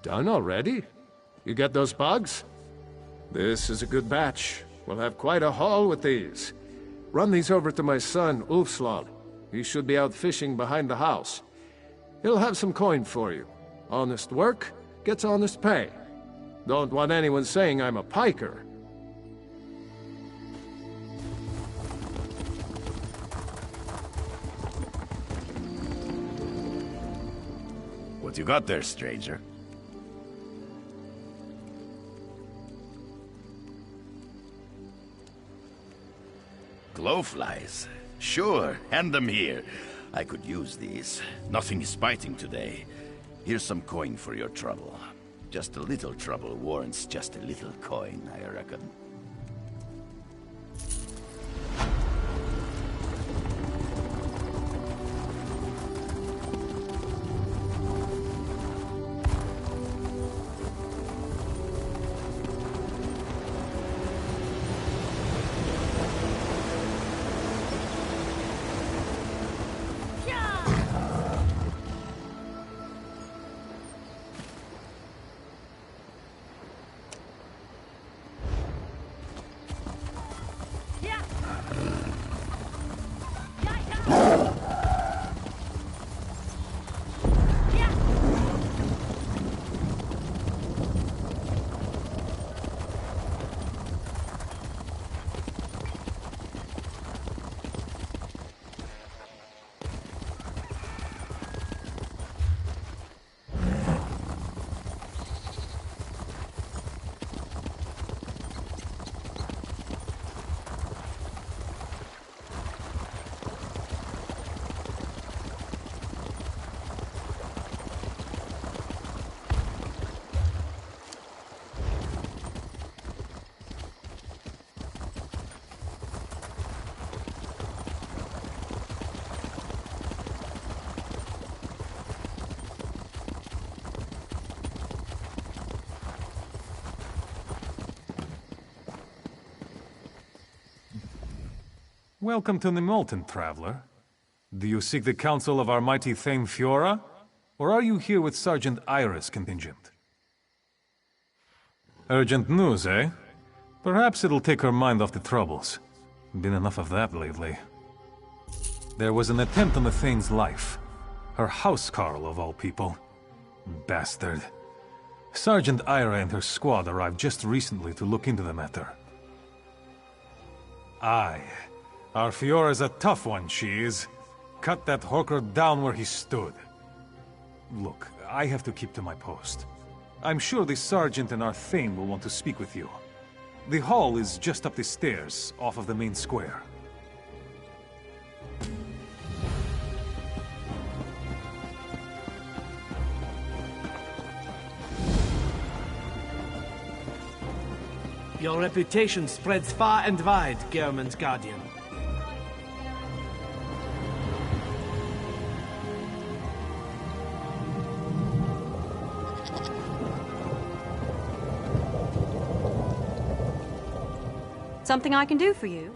Done already? You get those bugs? This is a good batch. We'll have quite a haul with these. Run these over to my son, Ulfslag. He should be out fishing behind the house. He'll have some coin for you. Honest work gets honest pay. Don't want anyone saying I'm a piker. What you got there, stranger? Glowflies? Sure, hand them here. I could use these. Nothing is biting today. Here's some coin for your trouble. Just a little trouble warrants just a little coin, I reckon. Welcome to the Molten, traveler. Do you seek the counsel of our mighty Thane Fiora? Or are you here with Sergeant Iris' contingent? Urgent news, eh? Perhaps it'll take her mind off the troubles. Been enough of that lately. There was an attempt on the Thane's life. Her housecarl, of all people. Bastard. Sergeant Ira and her squad arrived just recently to look into the matter. Aye. Our Fiora's a tough one, she is. Cut that hawker down where he stood. Look, I have to keep to my post. I'm sure the sergeant and our Thane will want to speak with you. The hall is just up the stairs, off of the main square. Your reputation spreads far and wide, Gehrman's Guardian. Something I can do for you?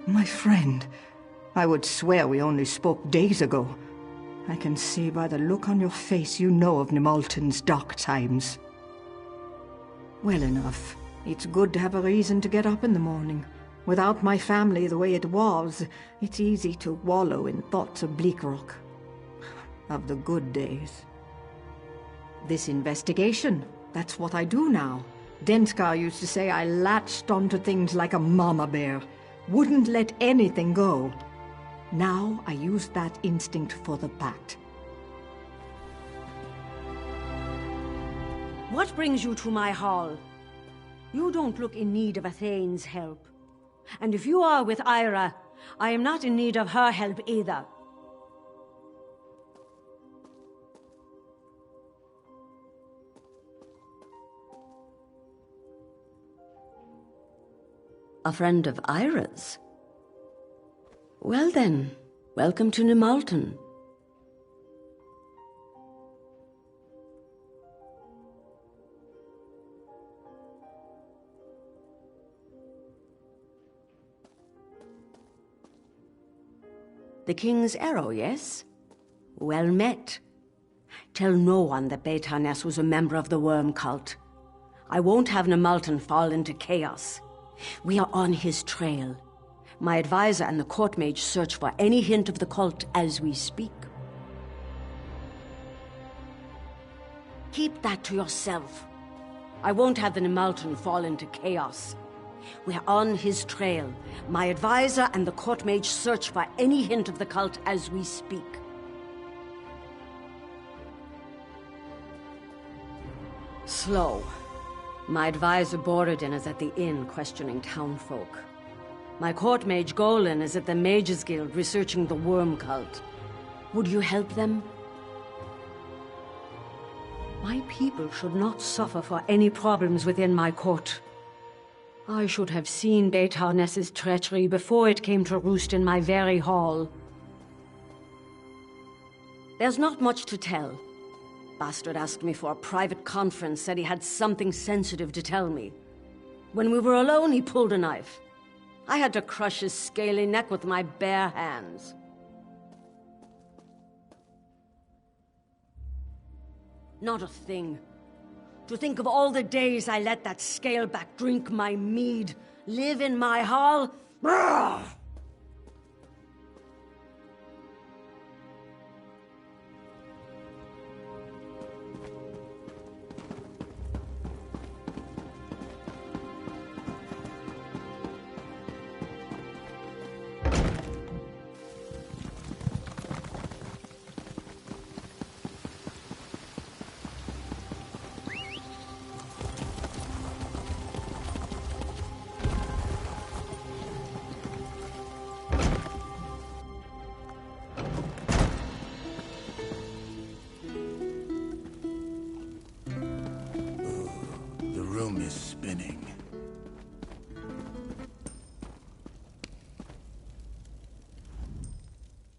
My friend, I would swear we only spoke days ago. I can see by the look on your face you know of Nimulton's dark times. Well enough. It's good to have a reason to get up in the morning. Without my family the way it was, it's easy to wallow in thoughts of Bleakrock. Of the good days. This investigation, that's what I do now. Denskar used to say I latched onto things like a mama bear. Wouldn't let anything go. Now I use that instinct for the Pact. What brings you to my hall? You don't look in need of a Thane's help. And if you are with Ira, I am not in need of her help either. A friend of Ira's? Well then, welcome to Nimulton. The King's Arrow, yes? Well met. Tell no one that Beta Ness was a member of the Worm Cult. I won't have Nimulton fall into chaos. We are on his trail. My advisor and the court mage search for any hint of the cult as we speak. Keep that to yourself. I won't have the Nimulton fall into chaos. We're on his trail. My advisor and the court mage search for any hint of the cult as we speak. Slow. My advisor Borodin is at the inn questioning townfolk. My court mage Golan is at the Mages Guild researching the worm cult. Would you help them? My people should not suffer for any problems within my court. I should have seen Beta Ness's treachery before it came to roost in my very hall. There's not much to tell. Bastard asked me for a private conference, said he had something sensitive to tell me. When we were alone, he pulled a knife. I had to crush his scaly neck with my bare hands. Not a thing. To think of all the days I let that scaleback drink my mead, live in my hall. Brrr!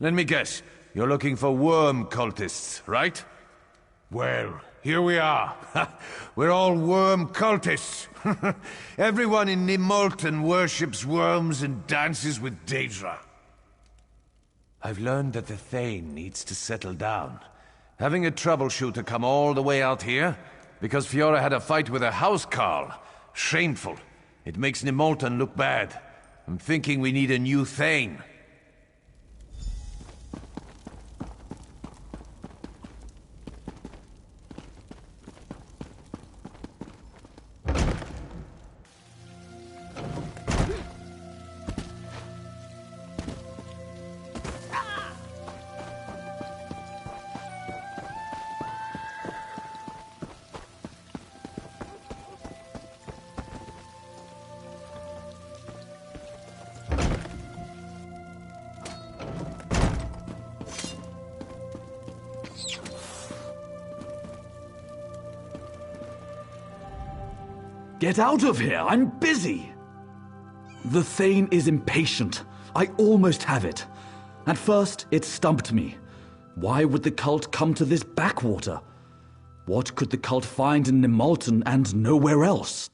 Let me guess. You're looking for worm cultists, right? Well, here we are. We're all worm cultists. Everyone in Nimulton worships worms and dances with Daedra. I've learned that the Thane needs to settle down. Having a troubleshooter come all the way out here because Fiora had a fight with a housecarl. Shameful. It makes Nimulton look bad. I'm thinking we need a new Thane. Get out of here! I'm busy! The Thane is impatient. I almost have it. At first, it stumped me. Why would the cult come to this backwater? What could the cult find in Nimulton and nowhere else?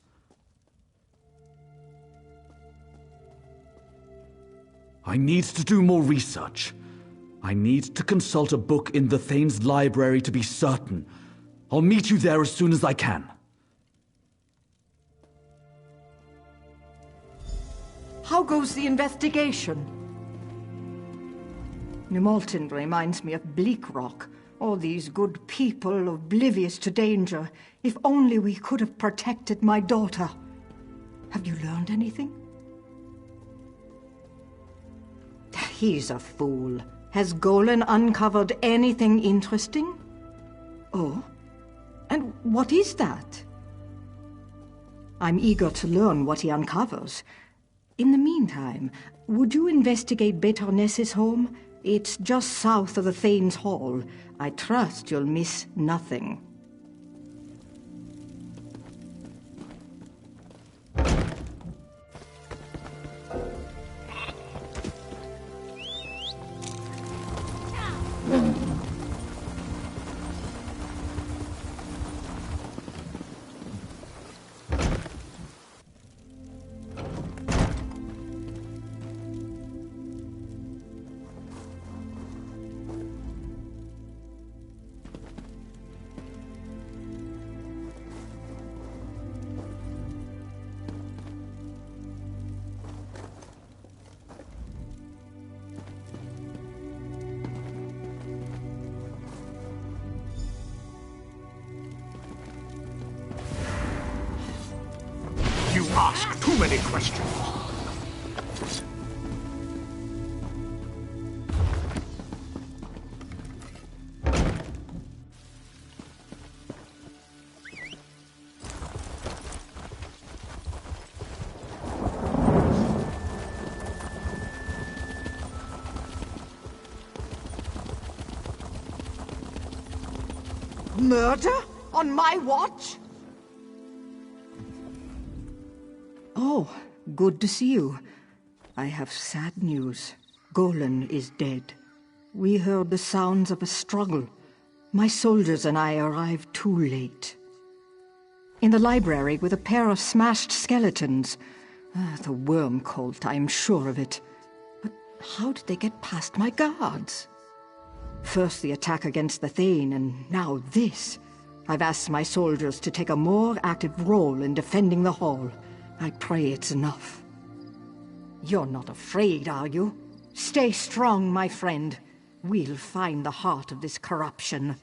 I need to do more research. I need to consult a book in the Thane's library to be certain. I'll meet you there as soon as I can. How goes the investigation? New Malton reminds me of Bleak Rock. All these good people oblivious to danger. If only we could have protected my daughter. Have you learned anything? He's a fool. Has Golan uncovered anything interesting? Oh? And what is that? I'm eager to learn what he uncovers. In the meantime, would you investigate Betarnes's home? It's just south of the Thane's Hall. I trust you'll miss nothing. You ask too many questions. Murder? On my watch? Oh, good to see you. I have sad news. Golan is dead. We heard the sounds of a struggle. My soldiers and I arrived too late. In the library with a pair of smashed skeletons. The worm cult, I'm sure of it. But how did they get past my guards? First the attack against the Thane, and now this. I've asked my soldiers to take a more active role in defending the hall. I pray it's enough. You're not afraid, are you? Stay strong, my friend. We'll find the heart of this corruption.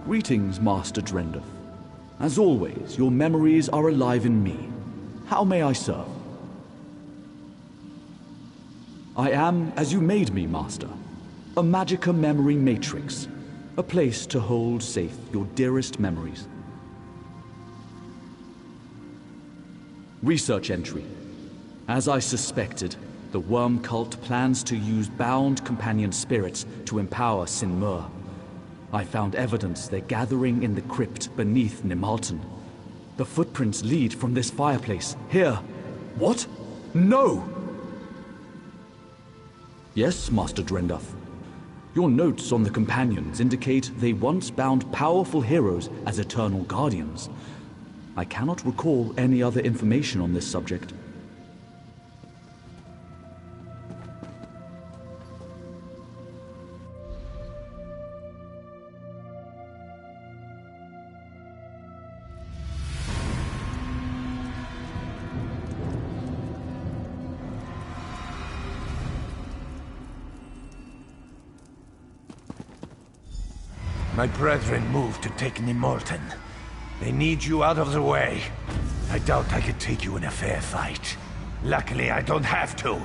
Greetings, Master Drendeth. As always, your memories are alive in me. How may I serve? I am, as you made me, Master, a Magicka memory matrix, a place to hold safe your dearest memories. Research entry. As I suspected, the worm cult plans to use bound companion spirits to empower Sinmur. I found evidence they're gathering in the crypt beneath Nimalton. The footprints lead from this fireplace, here. What? No! Yes, Master Drendeth. Your notes on the companions indicate they once bound powerful heroes as eternal guardians. I cannot recall any other information on this subject. My brethren moved to take Nimolten. They need you out of the way. I doubt I could take you in a fair fight. Luckily, I don't have to.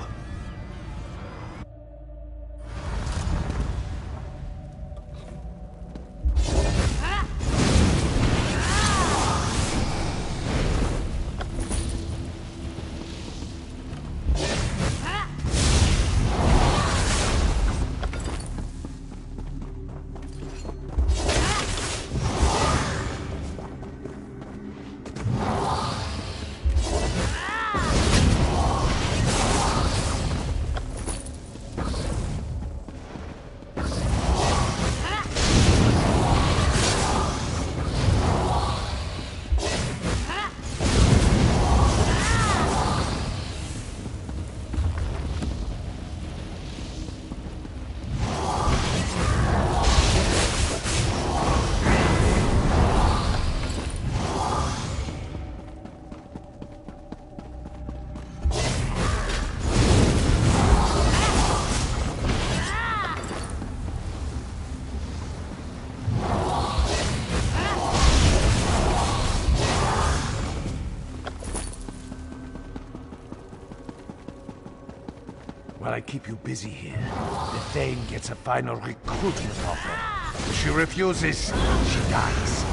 While I keep you busy here, the Thane gets a final recruitment offer. If she refuses, she dies.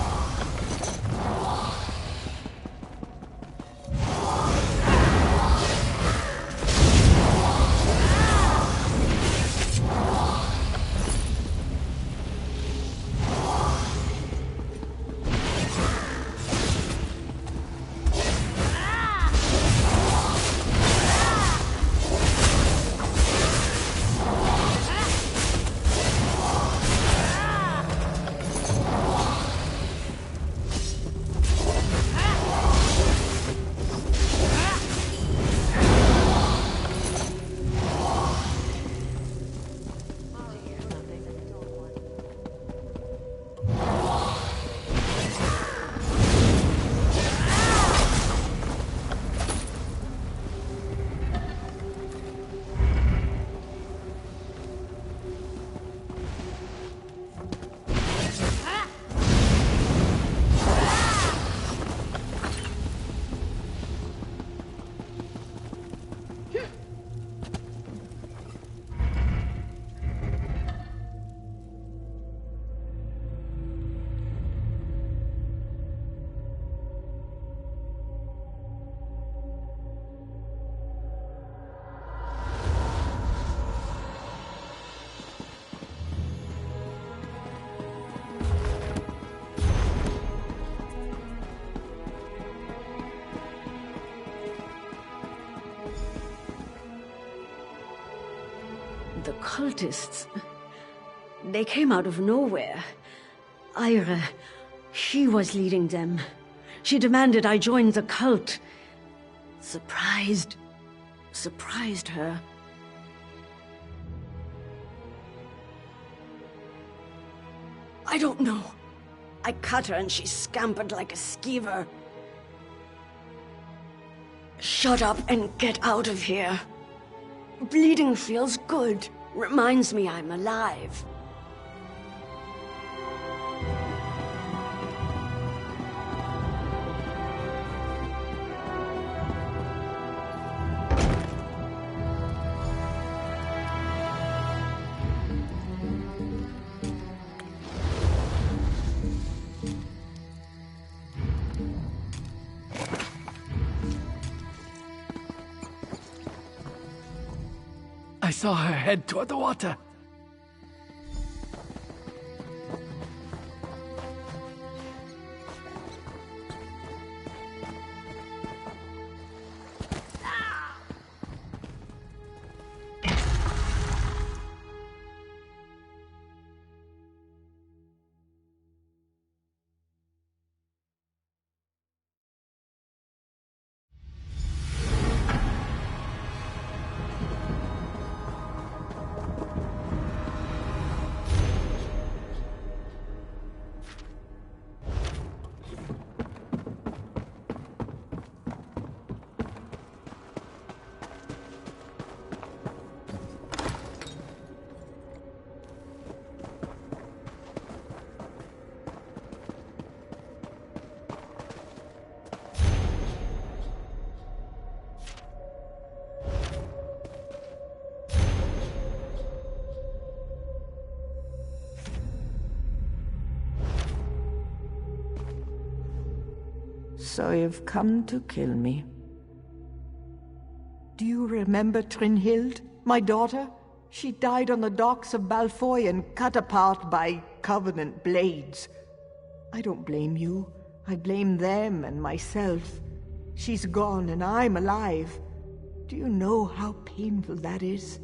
The cultists... They came out of nowhere. Ira, she was leading them. She demanded I join the cult. Surprised her. I don't know. I cut her and she scampered like a skeever. Shut up and get out of here. Bleeding feels good. Reminds me I'm alive. I saw her head toward the water. So you've come to kill me. Do you remember Trinhild, my daughter? She died on the docks of Balfoyen, cut apart by Covenant blades. I don't blame you. I blame them and myself. She's gone and I'm alive. Do you know how painful that is?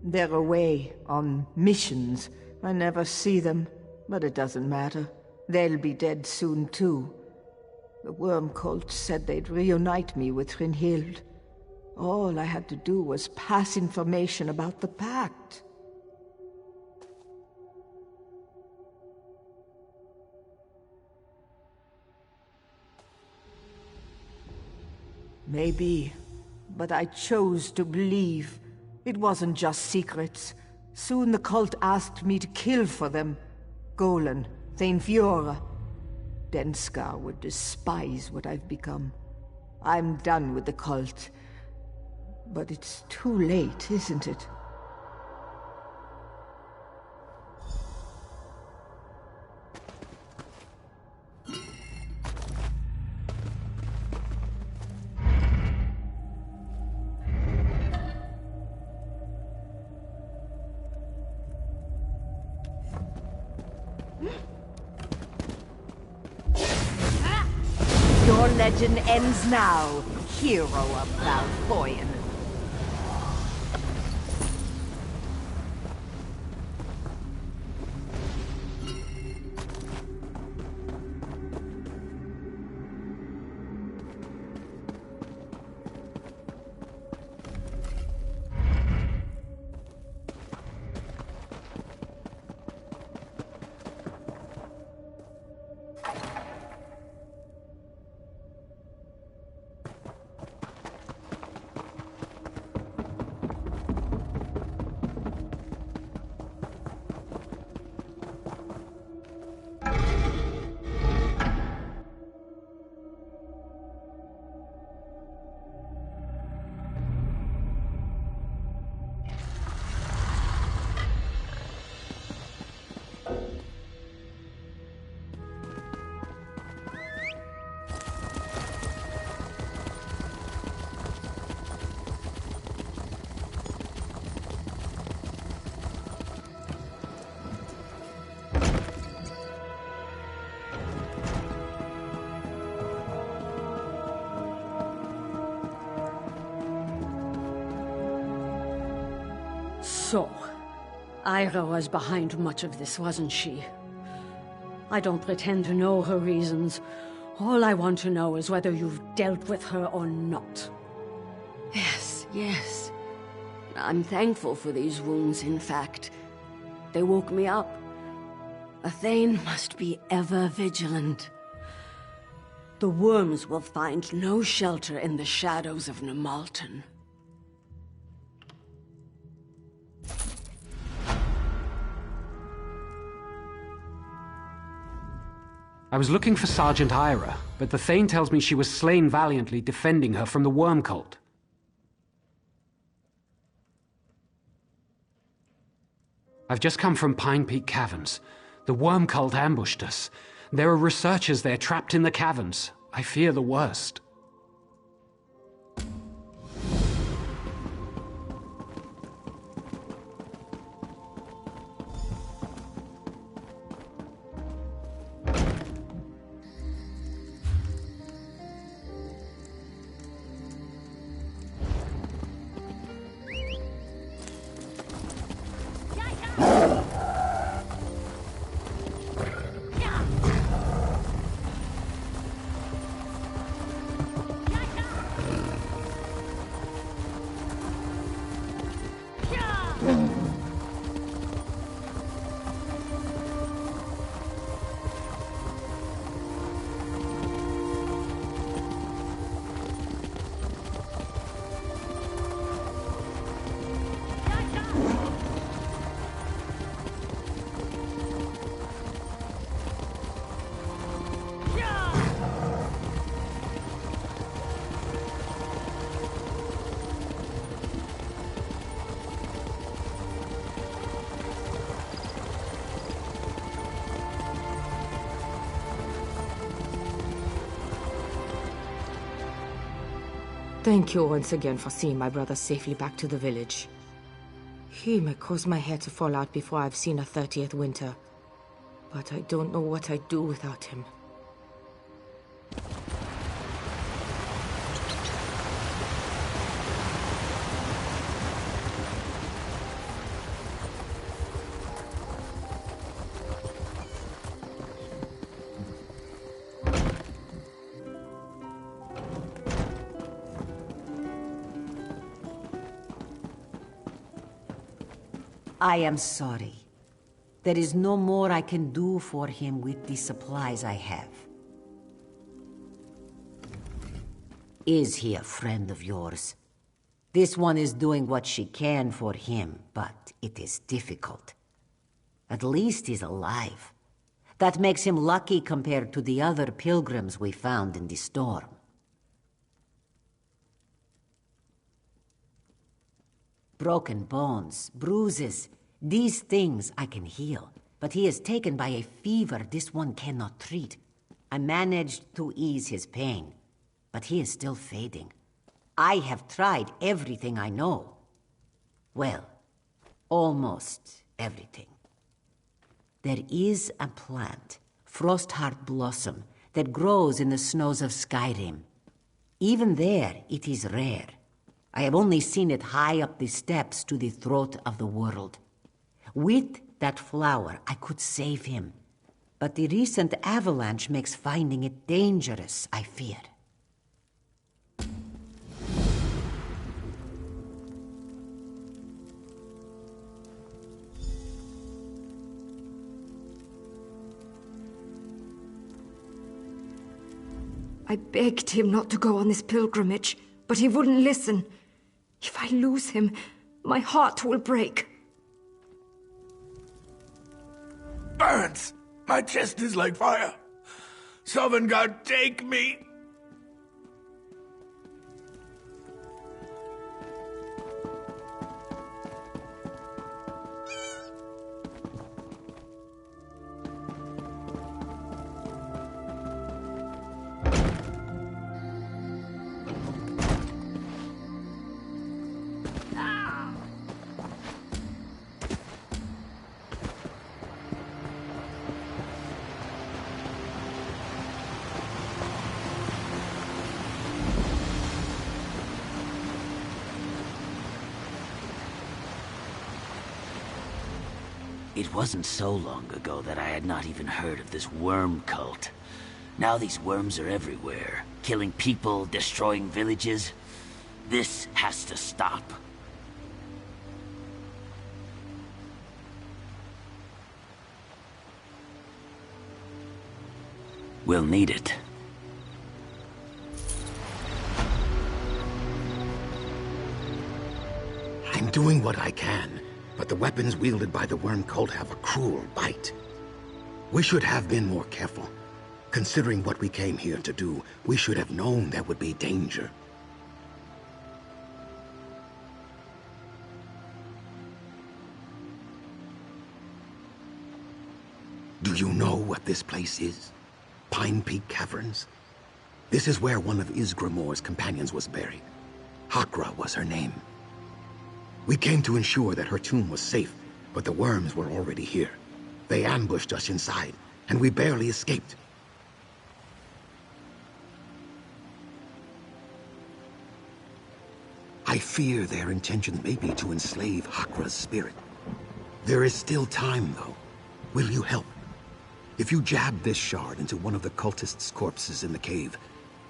They're away on missions. I never see them, but it doesn't matter. They'll be dead soon too. The Worm Cult said they'd reunite me with Trinhild. All I had to do was pass information about the pact. Maybe, but I chose to believe. It wasn't just secrets. Soon the cult asked me to kill for them. Golan, Thane Fiora. Denskar would despise what I've become. I'm done with the cult. But it's too late, isn't it? Your legend ends now, hero of Balfoyen. So, Ira was behind much of this, wasn't she? I don't pretend to know her reasons. All I want to know is whether you've dealt with her or not. Yes, yes. I'm thankful for these wounds, in fact. They woke me up. A Thane must be ever vigilant. The worms will find no shelter in the shadows of Nemalton. I was looking for Sergeant Ira, but the Thane tells me she was slain valiantly defending her from the Worm Cult. I've just come from Pine Peak Caverns. The Worm Cult ambushed us. There are researchers there trapped in the caverns. I fear the worst. Thank you once again for seeing my brother safely back to the village. He may cause my hair to fall out before I've seen a 30th winter, but I don't know what I'd do without him. I am sorry. There is no more I can do for him with the supplies I have. Is he a friend of yours? This one is doing what she can for him, but it is difficult. At least he's alive. That makes him lucky compared to the other pilgrims we found in the storm. Broken bones, bruises, these things I can heal. But he is taken by a fever this one cannot treat. I managed to ease his pain, but he is still fading. I have tried everything I know. Well, almost everything. There is a plant, Frostheart Blossom, that grows in the snows of Skyrim. Even there, it is rare. I have only seen it high up the steps to the throat of the world. With that flower, I could save him. But the recent avalanche makes finding it dangerous, I fear. I begged him not to go on this pilgrimage, but he wouldn't listen. If I lose him, my heart will break. Burns! My chest is like fire. Sovngarde, take me! It wasn't so long ago that I had not even heard of this worm cult. Now these worms are everywhere, killing people, destroying villages. This has to stop. We'll need it. I'm doing what I can. But the weapons wielded by the worm cult have a cruel bite. We should have been more careful. Considering what we came here to do, we should have known there would be danger. Do you know what this place is? Pine Peak Caverns? This is where one of Ysgramor's companions was buried. Hakra was her name. We came to ensure that her tomb was safe, but the worms were already here. They ambushed us inside, and we barely escaped. I fear their intention may be to enslave Hakra's spirit. There is still time, though. Will you help? If you jab this shard into one of the cultists' corpses in the cave,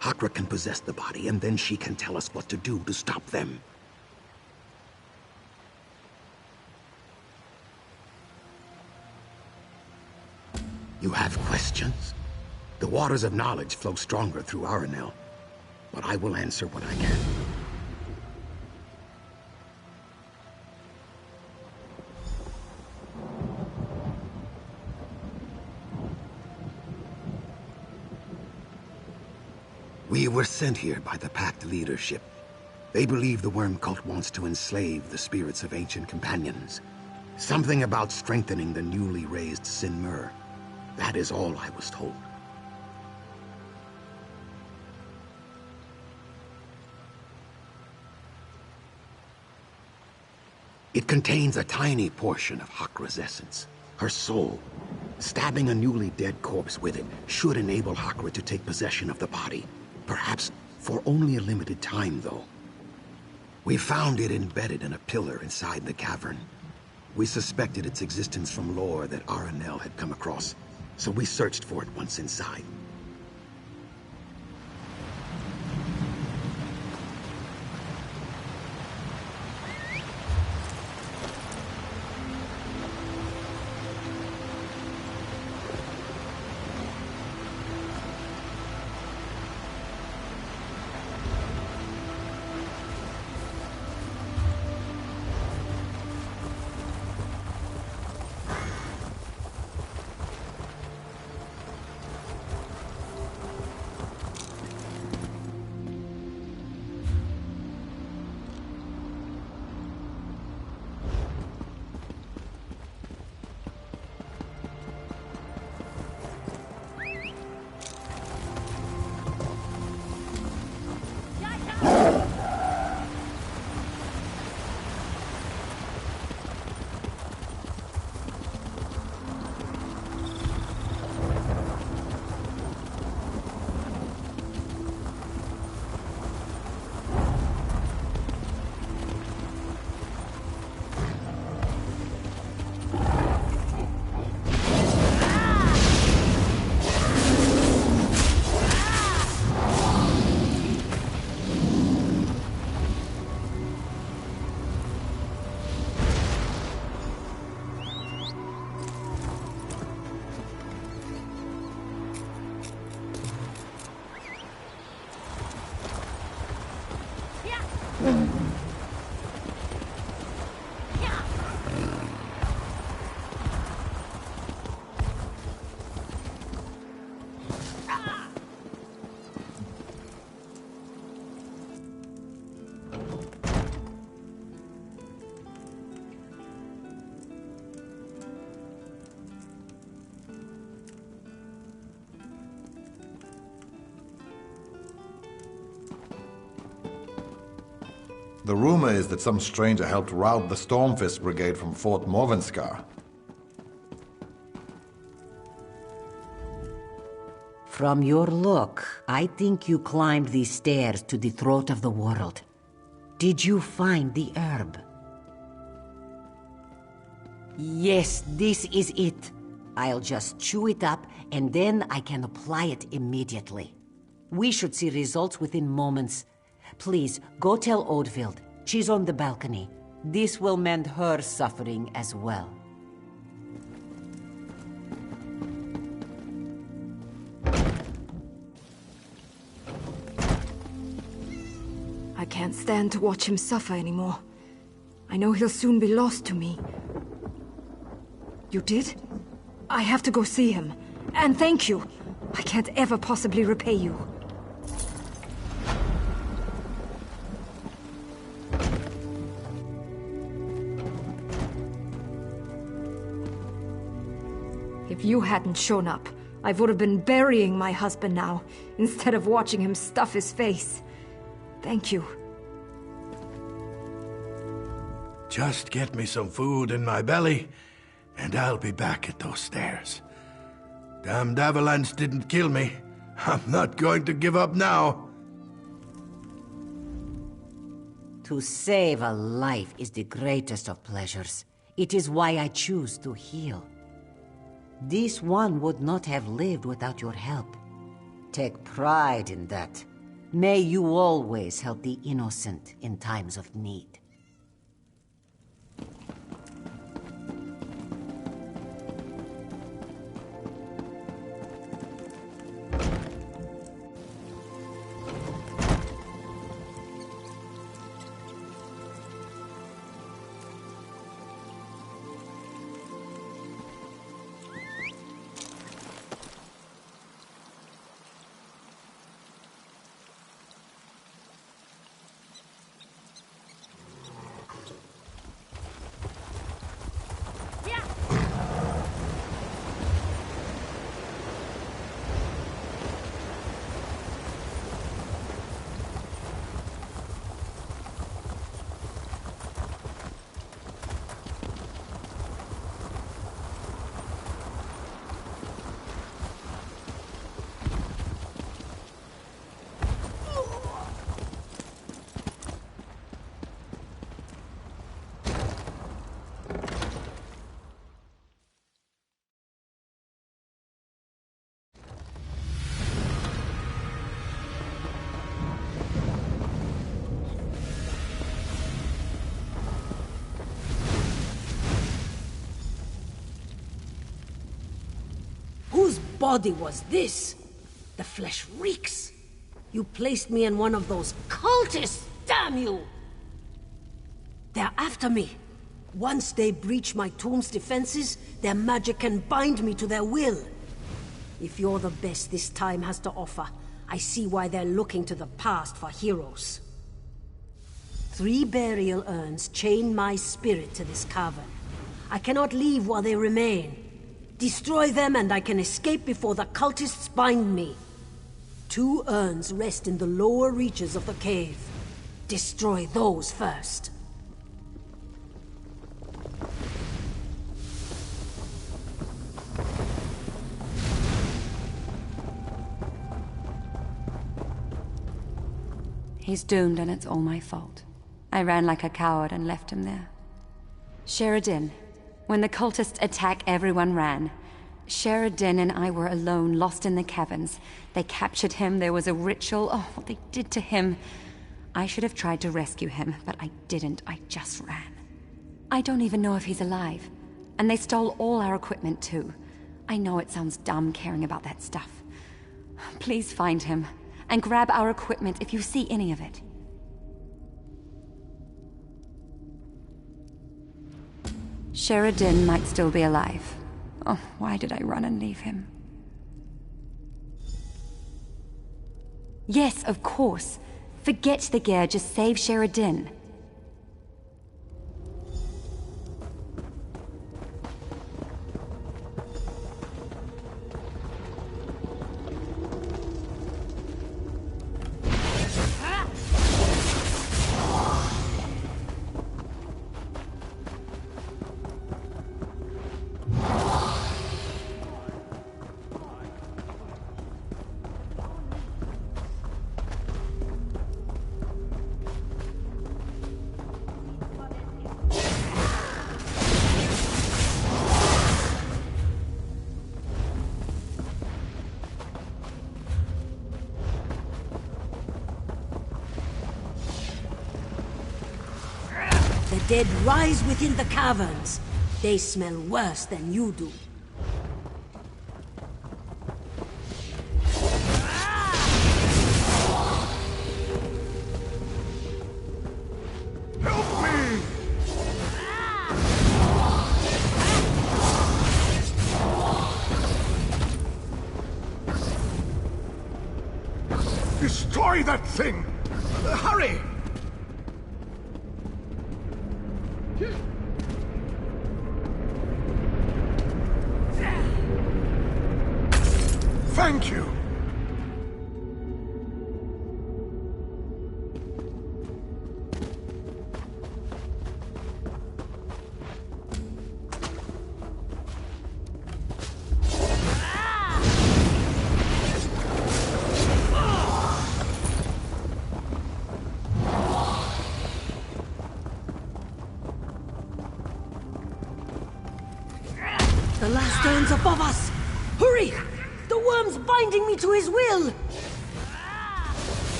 Hakra can possess the body, and then she can tell us what to do to stop them. You have questions? The waters of knowledge flow stronger through Aranel, but I will answer what I can. We were sent here by the Pact leadership. They believe the worm cult wants to enslave the spirits of ancient companions. Something about strengthening the newly raised Sinmur. That is all I was told. It contains a tiny portion of Hakra's essence, her soul. Stabbing a newly dead corpse with it should enable Hakra to take possession of the body. Perhaps for only a limited time, though. We found it embedded in a pillar inside the cavern. We suspected its existence from lore that Aranel had come across, so we searched for it once inside. The rumor is that some stranger helped rout the Stormfist Brigade from Fort Morvenskar. From your look, I think you climbed these stairs to the throat of the world. Did you find the herb? Yes, this is it. I'll just chew it up, and then I can apply it immediately. We should see results within moments. Please, go tell Oldfield. She's on the balcony. This will mend her suffering as well. I can't stand to watch him suffer anymore. I know he'll soon be lost to me. You did? I have to go see him. And thank you. I can't ever possibly repay you. If you hadn't shown up, I would have been burying my husband now, instead of watching him stuff his face. Thank you. Just get me some food in my belly, and I'll be back at those stairs. Damned avalanche didn't kill me. I'm not going to give up now. To save a life is the greatest of pleasures. It is why I choose to heal. This one would not have lived without your help. Take pride in that. May you always help the innocent in times of need. body was this? The flesh reeks. You placed me in one of those cultists, damn you! They're after me. Once they breach my tomb's defenses, their magic can bind me to their will. If you're the best this time has to offer, I see why they're looking to the past for heroes. 3 burial urns chain my spirit to this cavern. I cannot leave while they remain. Destroy them and I can escape before the cultists bind me. 2 urns rest in the lower reaches of the cave. Destroy those first. He's doomed and it's all my fault. I ran like a coward and left him there. Sheridan. When the cultists attacked, everyone ran. Sheridan and I were alone, lost in the caverns. They captured him, there was a ritual. Oh, what they did to him. I should have tried to rescue him, but I didn't. I just ran. I don't even know if he's alive. And they stole all our equipment too. I know it sounds dumb caring about that stuff. Please find him. And grab our equipment if you see any of it. Sheridan might still be alive. Oh, why did I run and leave him? Yes, of course. Forget the gear, just save Sheridan. The dead rise within the caverns. They smell worse than you do. Help me! Destroy that thing! Hurry! Thank you! The last stone's above us! Hurry! The worm's binding me to his will!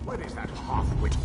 Where is that half-wit?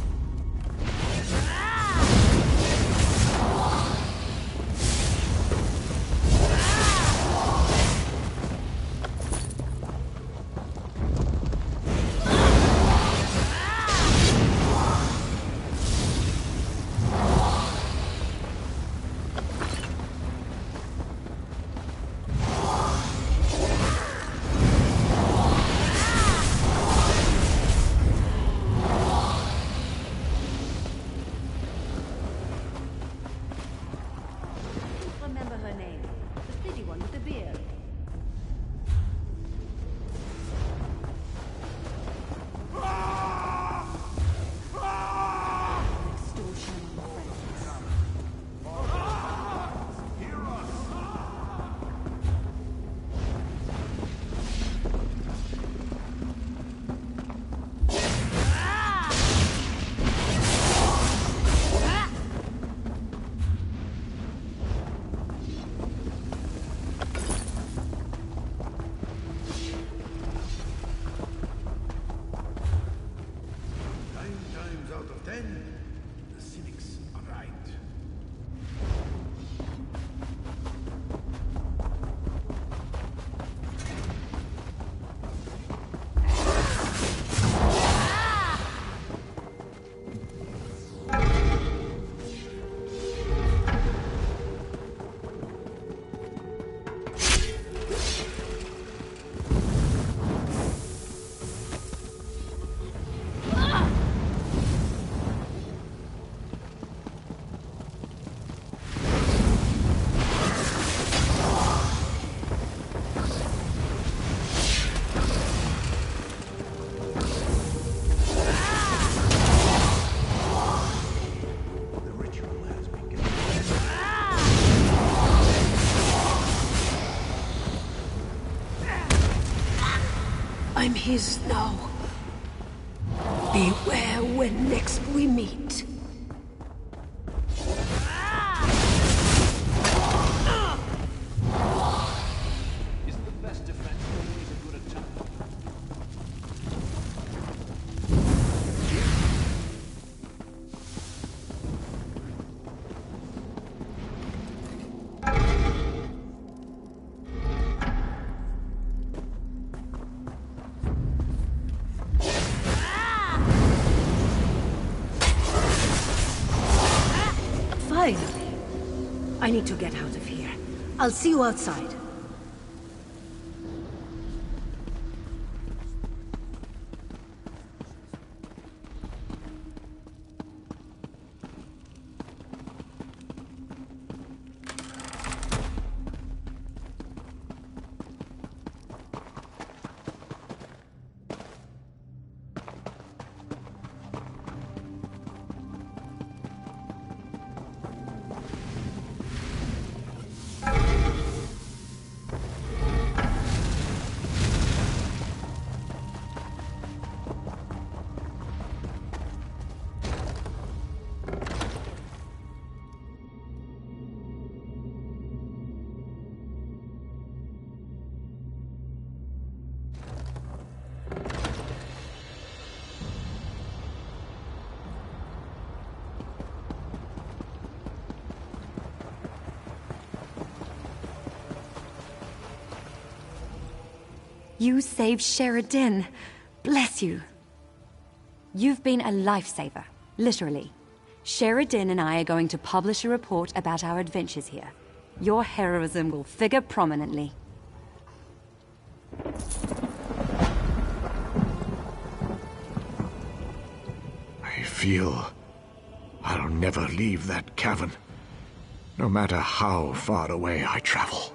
I'm his now. Beware when next we meet. Isn't the best defense always a good attack? Finally. I need to get out of here. I'll see you outside. You saved Sheridan. Bless you. You've been a lifesaver, literally. Sheridan and I are going to publish a report about our adventures here. Your heroism will figure prominently. I feel I'll never leave that cavern, no matter how far away I travel.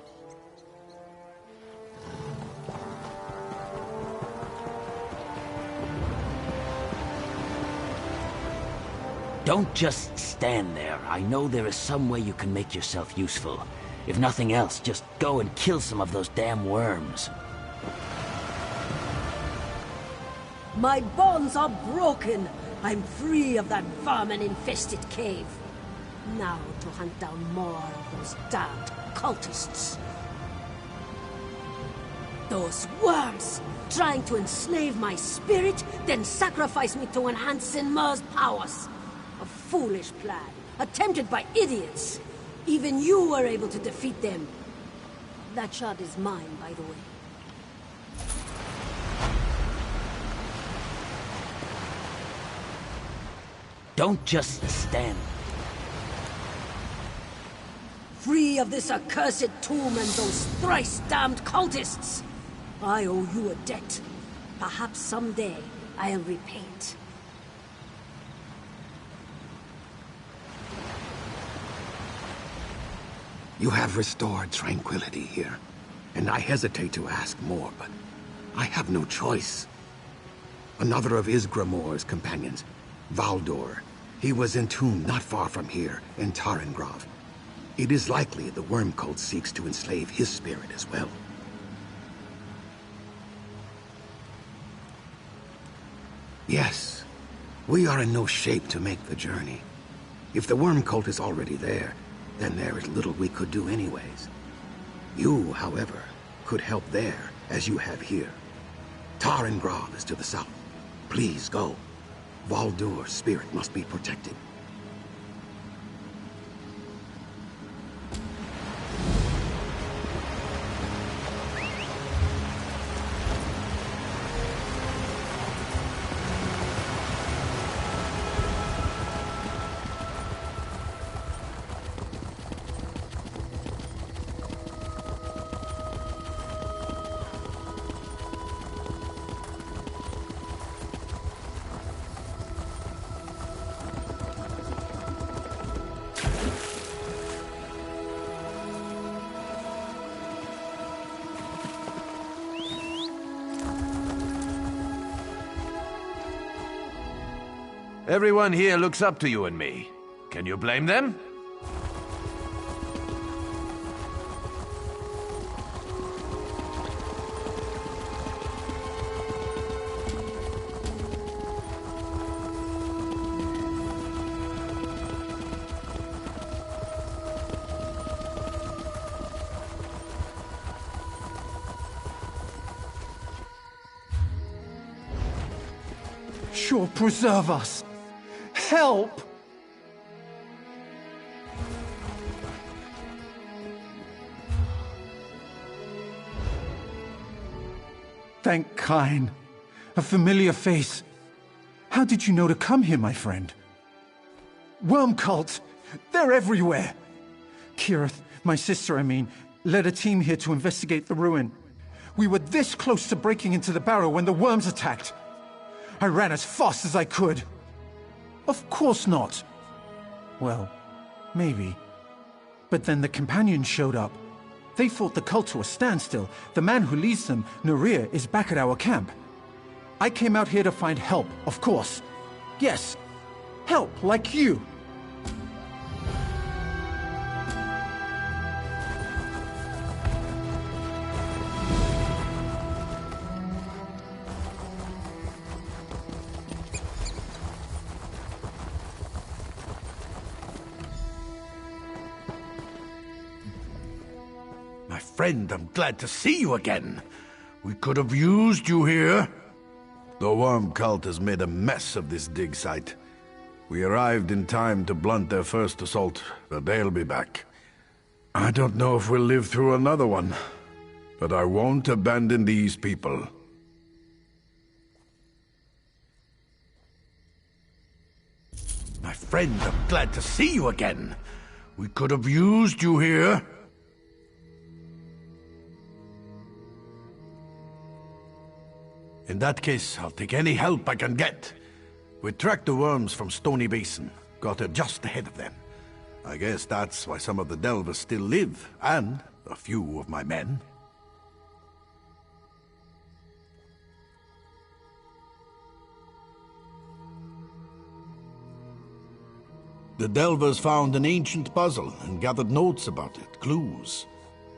Don't just stand there. I know there is some way you can make yourself useful. If nothing else, just go and kill some of those damn worms. My bonds are broken. I'm free of that vermin-infested cave. Now to hunt down more of those damned cultists. Those worms! Trying to enslave my spirit, then sacrifice me to enhance Sinmar's powers. A foolish plan, attempted by idiots. Even you were able to defeat them. That shard is mine, by the way. Don't just stand. Free of this accursed tomb and those thrice-damned cultists! I owe you a debt. Perhaps someday I'll repay it. You have restored tranquility here, and I hesitate to ask more, but I have no choice. Another of Isgramore's companions, Valdor, he was entombed not far from here, in Tarengrov. It is likely the worm cult seeks to enslave his spirit as well. Yes, we are in no shape to make the journey. If the worm cult is already there, then there is little we could do anyways. You, however, could help there, as you have here. Tarengrov is to the south. Please go. Valdor's spirit must be protected. Everyone here looks up to you and me. Can you blame them? Sure, preserve us. Help! Thank Kine. A familiar face. How did you know to come here, my friend? Worm cult! They're everywhere! Kirith, my sister, led a team here to investigate the ruin. We were this close to breaking into the barrow when the worms attacked. I ran as fast as I could. Of course not. Well, maybe. But then the companions showed up. They fought the cult to a standstill. The man who leads them, Nurir, is back at our camp. I came out here to find help, of course. Yes, help like you. My friend, I'm glad to see you again. We could have used you here. The worm cult has made a mess of this dig site. We arrived in time to blunt their first assault, but they'll be back. I don't know if we'll live through another one, but I won't abandon these people. My friend, I'm glad to see you again. We could have used you here. In that case, I'll take any help I can get. We tracked the worms from Stony Basin, got her just ahead of them. I guess that's why some of the Delvers still live, and a few of my men. The Delvers found an ancient puzzle and gathered notes about it, clues.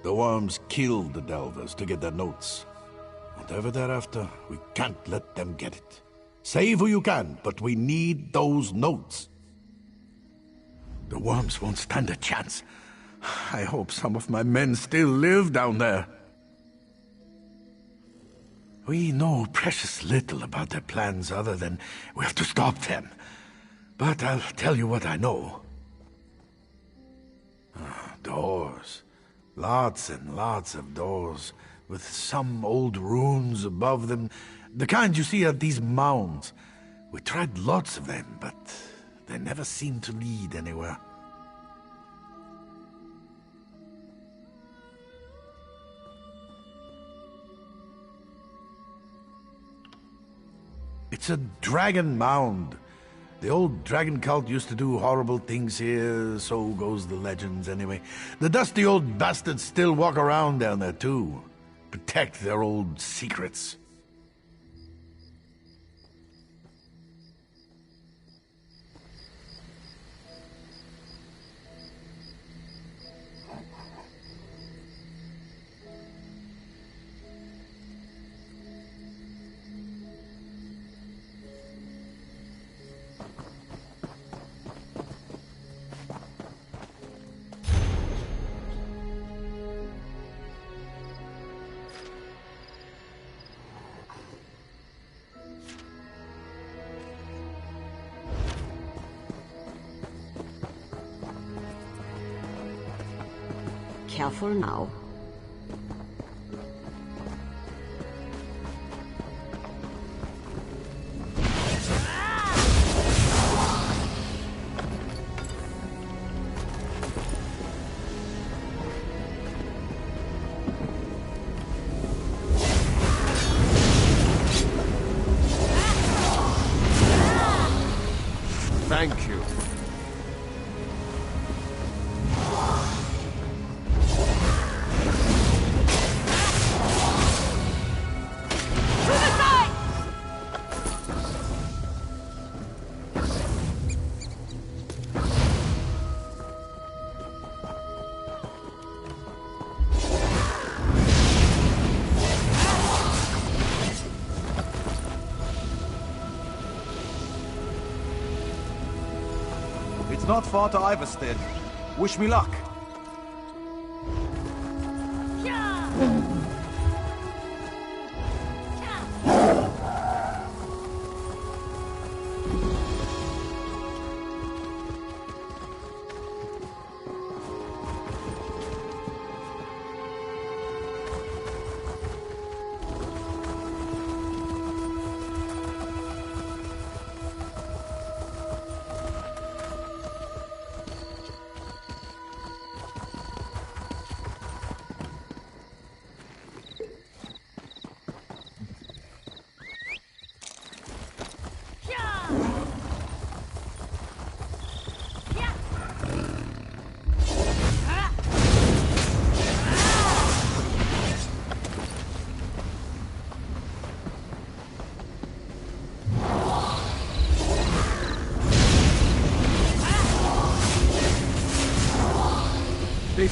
The worms killed the Delvers to get their notes. Whatever they're after, we can't let them get it. Save who you can, but we need those notes. The worms won't stand a chance. I hope some of my men still live down there. We know precious little about their plans other than we have to stop them. But I'll tell you what I know. Doors. Lots and lots of doors, with some old runes above them. The kind you see at these mounds. We tried lots of them, but they never seemed to lead anywhere. It's a dragon mound. The old dragon cult used to do horrible things here, so goes the legends anyway. The dusty old bastards still walk around down there too. Protect their old secrets. Careful now. Thank you. It's not far to Iverstead. Wish me luck.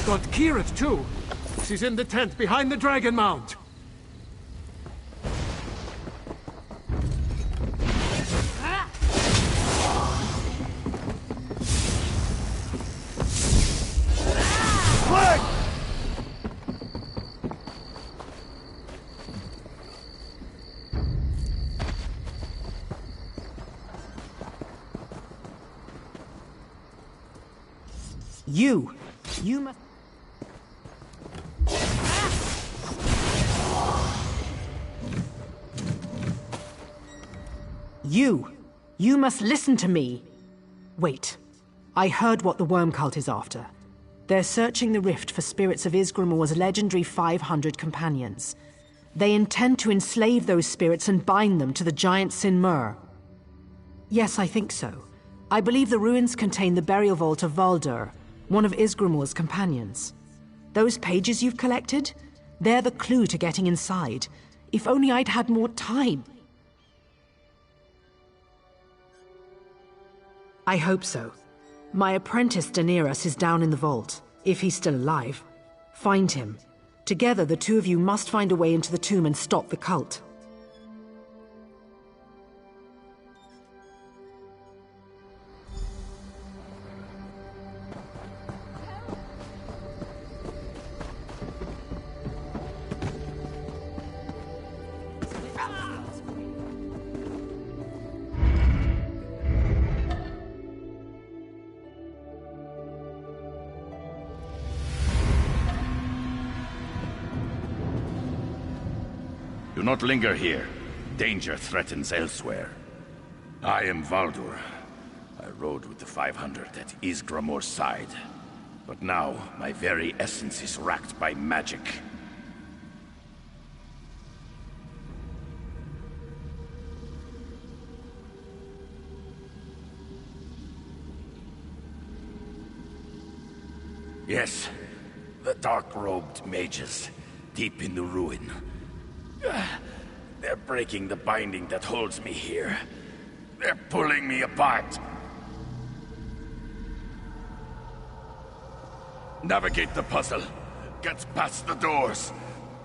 got Kirith, too. She's in the tent behind the Dragon Mount. Flag! You must... You must listen to me. Wait. I heard what the Worm Cult is after. They're searching the rift for spirits of Ysgramor's legendary 500 companions. They intend to enslave those spirits and bind them to the giant Sinmur. Yes, I think so. I believe the ruins contain the burial vault of Valdur, one of Ysgramor's companions. Those pages you've collected? They're the clue to getting inside. If only I'd had more time. I hope so. My apprentice Daenerys is down in the vault, if he's still alive. Find him. Together, the two of you must find a way into the tomb and stop the cult. Do not linger here. Danger threatens elsewhere. I am Valdur. I rode with the 500 at Ysgramor's side. But now, my very essence is racked by magic. Yes, the dark-robed mages, deep in the ruin. They're breaking the binding that holds me here. They're pulling me apart. Navigate the puzzle. Get past the doors.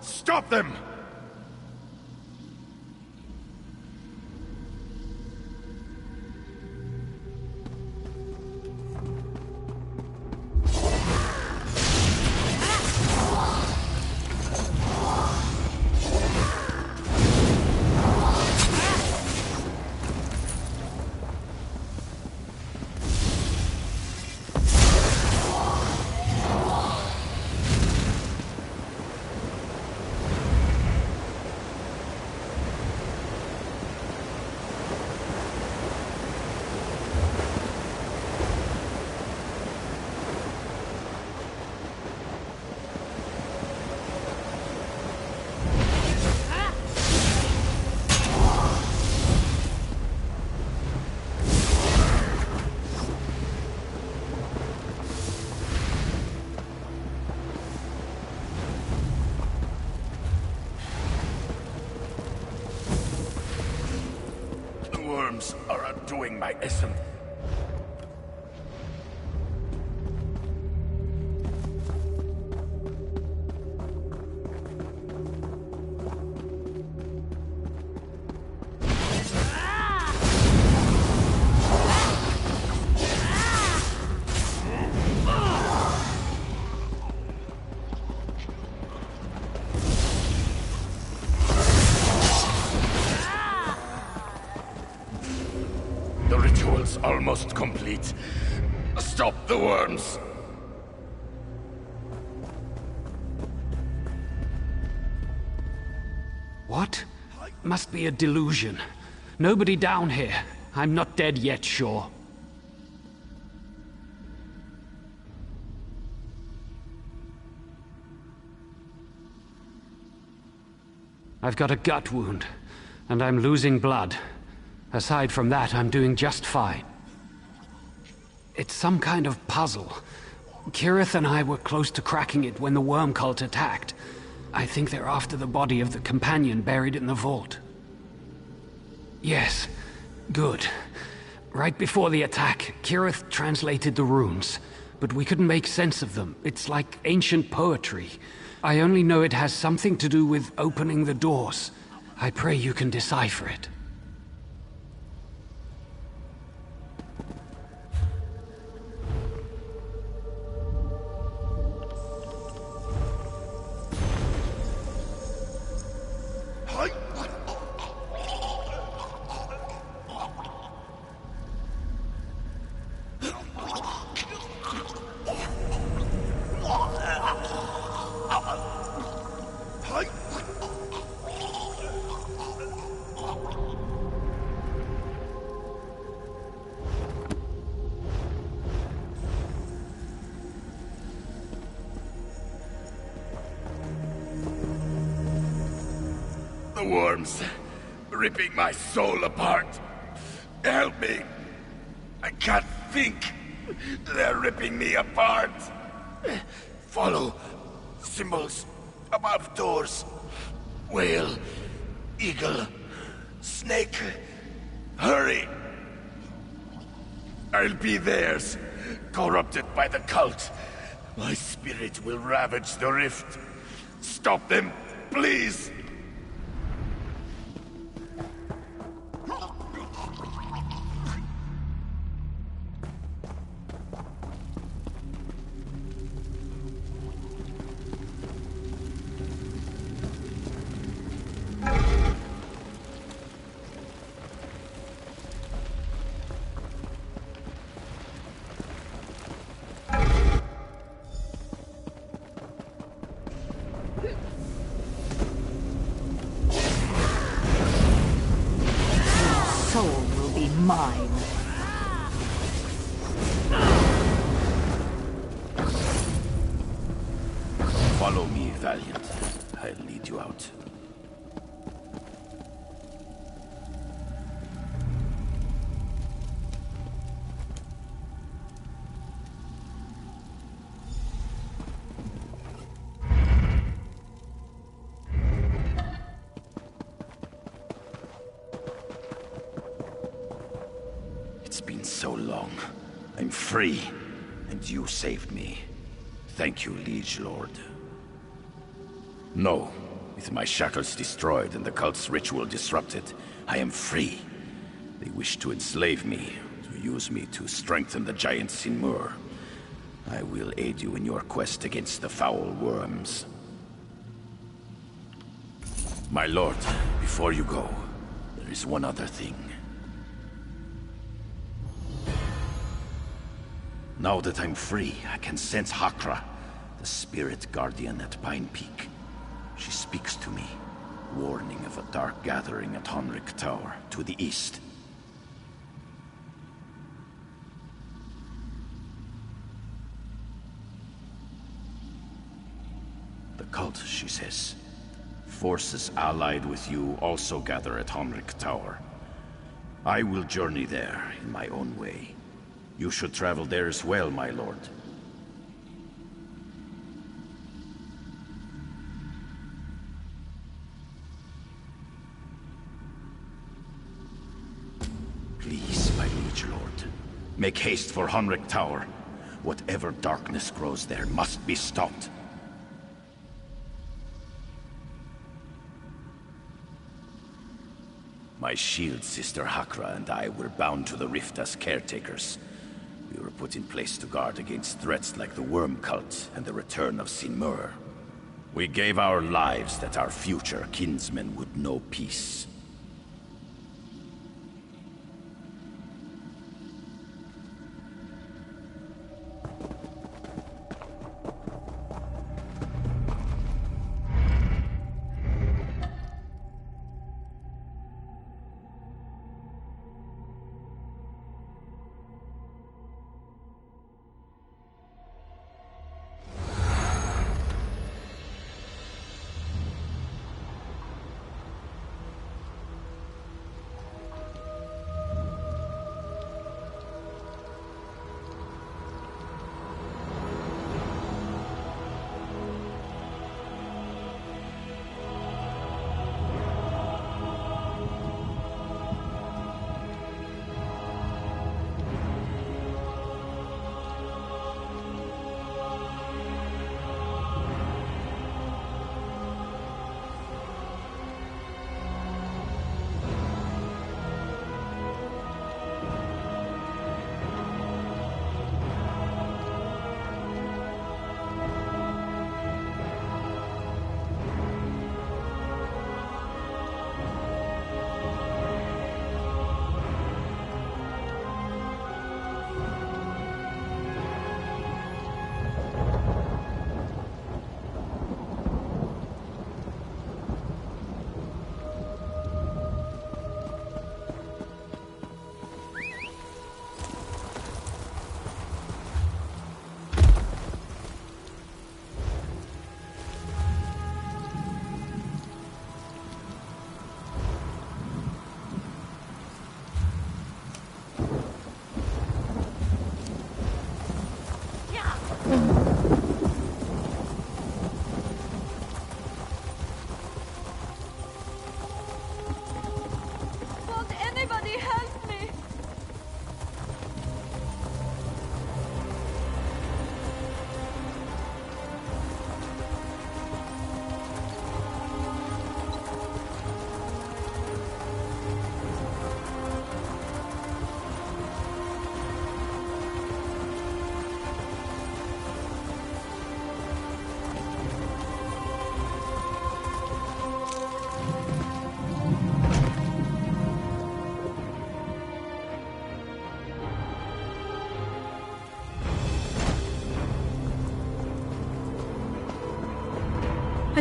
Stop them! Are undoing my essence. Almost complete. Stop the worms. What? Must be a delusion. Nobody down here. I'm not dead yet, sure. I've got a gut wound, and I'm losing blood. Aside from that, I'm doing just fine. It's some kind of puzzle. Kirith and I were close to cracking it when the Worm Cult attacked. I think they're after the body of the companion buried in the vault. Yes, good. Right before the attack, Kirith translated the runes. but we couldn't make sense of them. It's like ancient poetry. I only know it has something to do with opening the doors. I pray you can decipher it. The worms, ripping my soul apart. Help me. I can't think. They're ripping me apart. Follow symbols above doors. Whale, eagle, snake. Hurry. I'll be theirs, corrupted by the cult. My spirit will ravage the rift. Stop them, please. Soul will be mine. Follow me, Valiant. I'll lead you out. It's been so long. I'm free, and you saved me. Thank you, Liege Lord. No, with my shackles destroyed and the cult's ritual disrupted, I am free. They wish to enslave me, to use me to strengthen the giant Sinmur. I will aid you in your quest against the foul worms. My lord, before you go, there is one other thing. Now that I'm free, I can sense Hakra, the spirit guardian at Pine Peak. She speaks to me, warning of a dark gathering at Honric Tower, to the east. The cult, she says. Forces allied with you also gather at Honric Tower. I will journey there in my own way. You should travel there as well, my lord. Please, my liege lord, make haste for Honric Tower. Whatever darkness grows there must be stopped. My shield sister Hakra and I were bound to the rift as caretakers. We were put in place to guard against threats like the Worm Cult and the return of Sinmur. We gave our lives that our future kinsmen would know peace.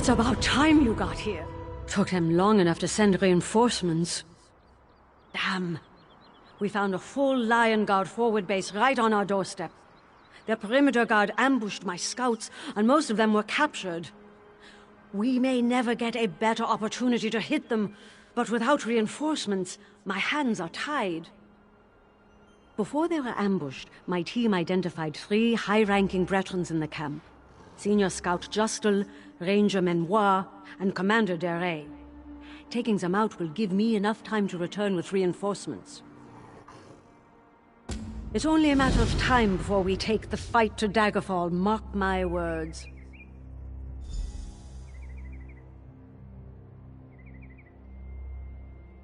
It's about time you got here. Took them long enough to send reinforcements. Damn. We found a full Lion Guard forward base right on our doorstep. Their perimeter guard ambushed my scouts, and most of them were captured. We may never get a better opportunity to hit them, but without reinforcements, my hands are tied. Before they were ambushed, my team identified 3 high-ranking Bretons in the camp. Senior Scout Justel, Ranger Menoir, and Commander Deray. Taking them out will give me enough time to return with reinforcements. It's only a matter of time before we take the fight to Daggerfall, mark my words.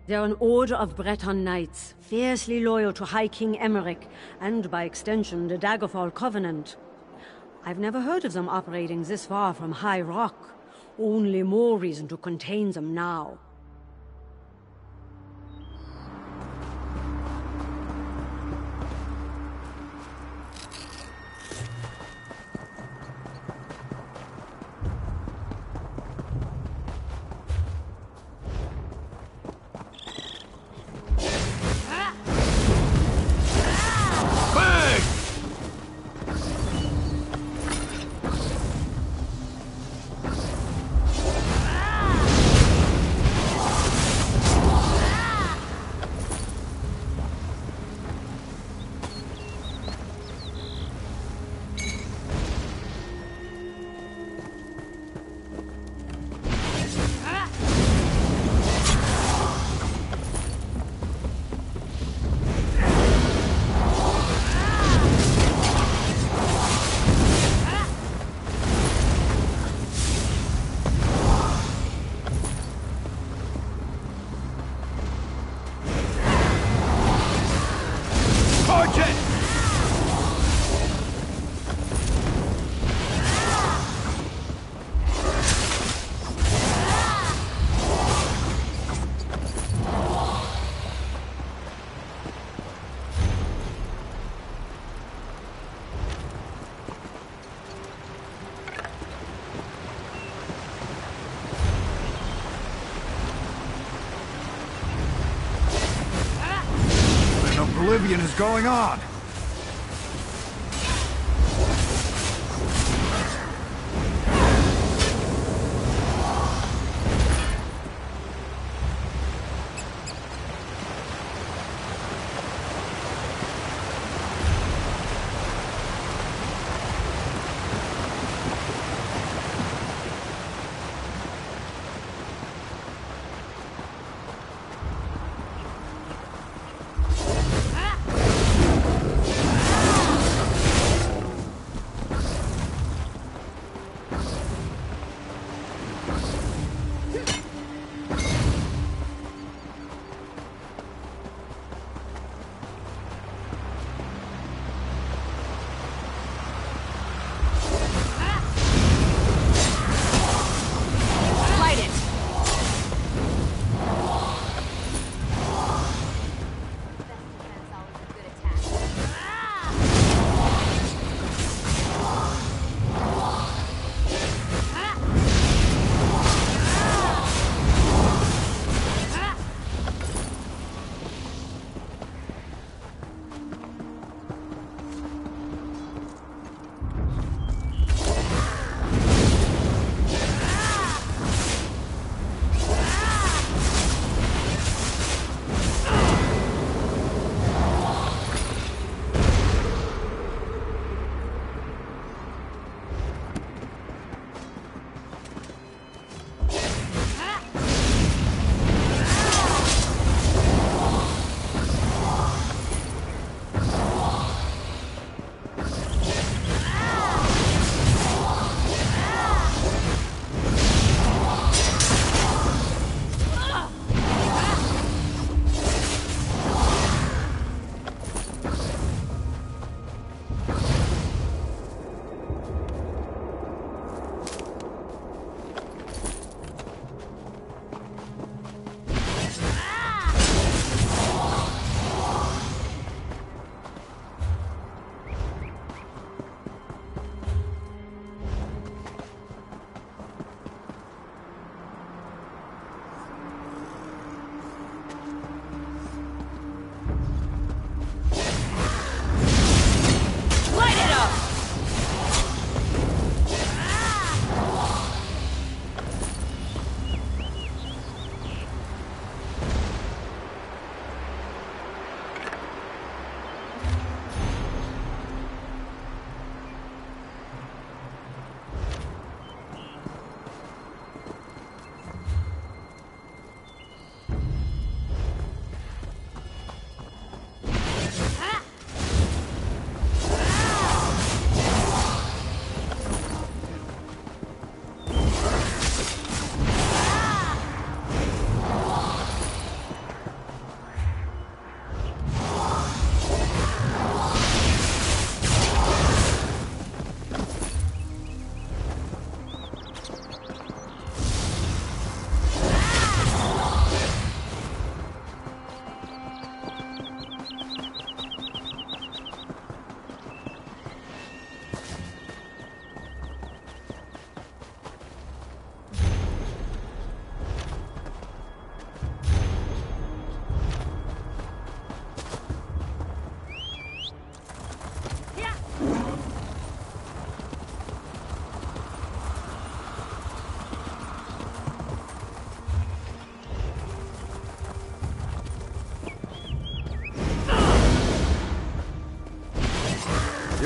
They're an order of Breton knights, fiercely loyal to High King Emeric, and by extension, the Daggerfall Covenant. I've never heard of them operating this far from High Rock. Only more reason to contain them now. Oblivion is going on.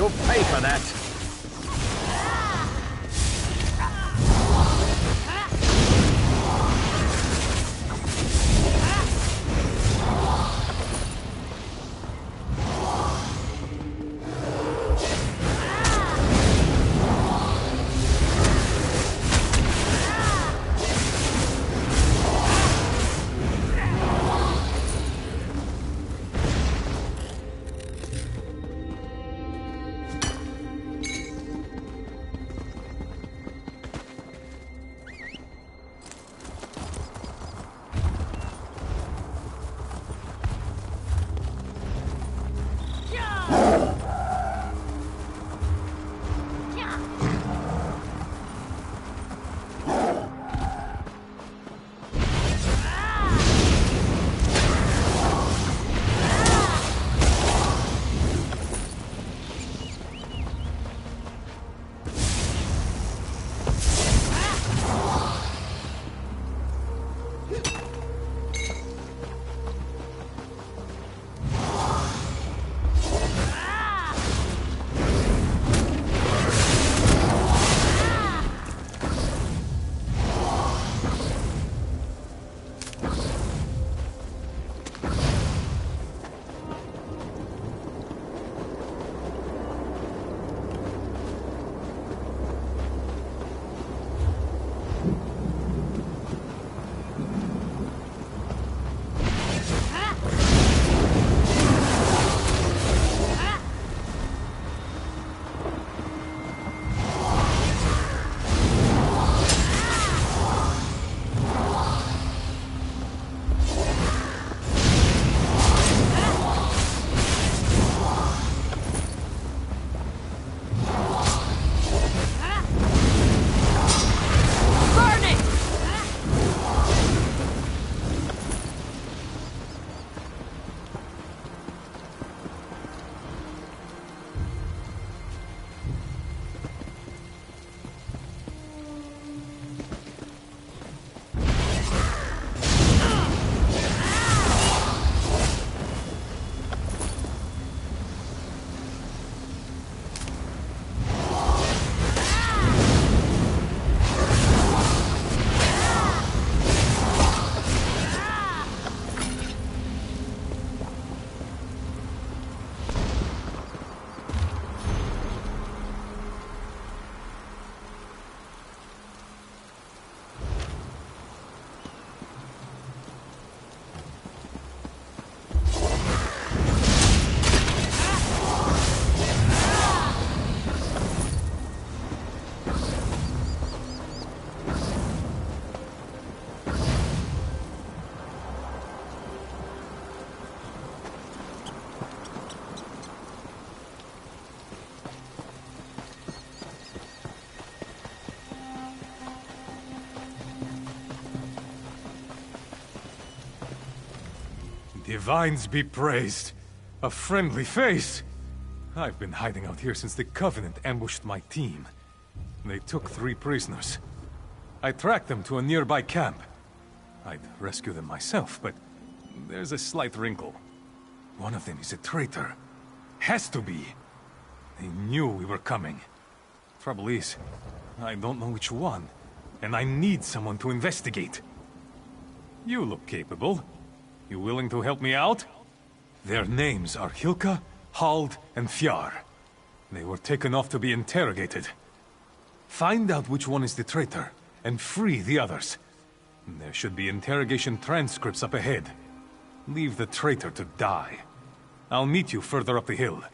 You'll pay for that! Divines be praised. A friendly face. I've been hiding out here since the Covenant ambushed my team. They took 3 prisoners. I tracked them to a nearby camp. I'd rescue them myself, but there's a slight wrinkle. One of them is a traitor. Has to be. They knew we were coming. Trouble is, I don't know which one, and I need someone to investigate. You look capable. You willing to help me out? Their names are Hilka, Hald, and Fjar. They were taken off to be interrogated. Find out which one is the traitor, and free the others. There should be interrogation transcripts up ahead. Leave the traitor to die. I'll meet you further up the hill.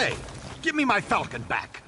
Hey, give me my falcon back.